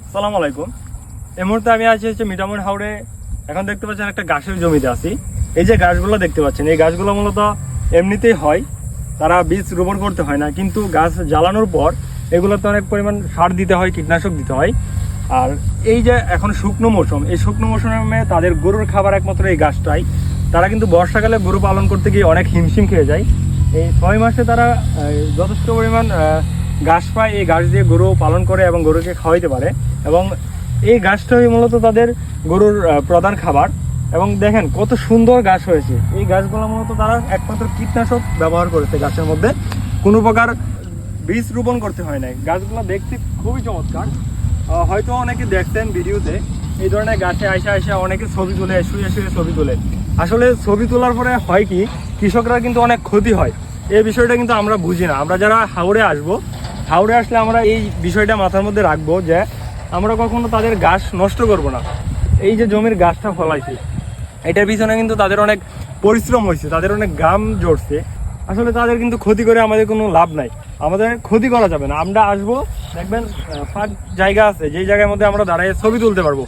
আসসালামু আলাইকুম। এই মুহূর্তে আমি আছি মিঠামইন হাওড়ে। এখন দেখতে পাচ্ছেন একটা গাছের জমিতে আছি। এই যে গাছগুলো দেখতে পাচ্ছেন, এই গাছগুলো মূলত এমনিতেই হয়, তারা বীজ রোপণ করতে হয় না, কিন্তু গাছ জ্বালানোর পর এগুলোতে অনেক পরিমাণ সার দিতে হয়, কীটনাশক দিতে হয়। আর এই যে এখন শুকনো মৌসুম, এই শুকনো মৌসুমে তাদের গরুর খাবার একমাত্র এই গাছটাই। তারা কিন্তু বর্ষাকালে গরু পালন করতে গিয়ে অনেক হিমশিম খেয়ে যায়। এই 6 মাসে তারা যথেষ্ট পরিমাণ ঘাস পায়, এই ঘাস দিয়ে গরু পালন করে এবং গরুকে খাওয়াইতে পারে। এবং এই ঘাসটাই মূলত তাদের গরুর প্রধান খাবার। এবং দেখেন কত সুন্দর ঘাস হয়েছে। এই গাছগুলো মূলত তারা একমাত্র কীটনাশক ব্যবহার করেছে, গাছের মধ্যে কোনো প্রকার বীজ রোপণ করতে হয় নাই। গাছগুলো দেখতে খুবই চমৎকার। হয়তো অনেকে দেখতেন ভিডিওতে, এই ধরনের গাছে আইসা অনেকে ছবি তুলে, শুয়ে ছবি তোলে। আসলে ছবি তোলার পরে হয় কি, কৃষকরা কিন্তু অনেক ক্ষতি হয়। এই বিষয়টা কিন্তু আমরা বুঝি না। আমরা যারা হাওড়ে আসলে আমরা এই বিষয়টা মাথার মধ্যে রাখবো যে আমরা কখনো তাদের ঘাস নষ্ট করব না। এই যে জমির ঘাসটা ফলাইছি, এটার পিছনে কিন্তু তাদের অনেক পরিশ্রম হয়েছে, তাদের অনেক ঘাম জড়ছে। আসলে তাদের কিন্তু ক্ষতি করে আমাদের কোনো লাভ নাই, আমাদের ক্ষতি করা যাবে না। আমরা আসবো, দেখবেন পাঁচ জায়গা আছে, যেই জায়গার মধ্যে আমরা দাঁড়িয়ে ছবি তুলতে পারবো।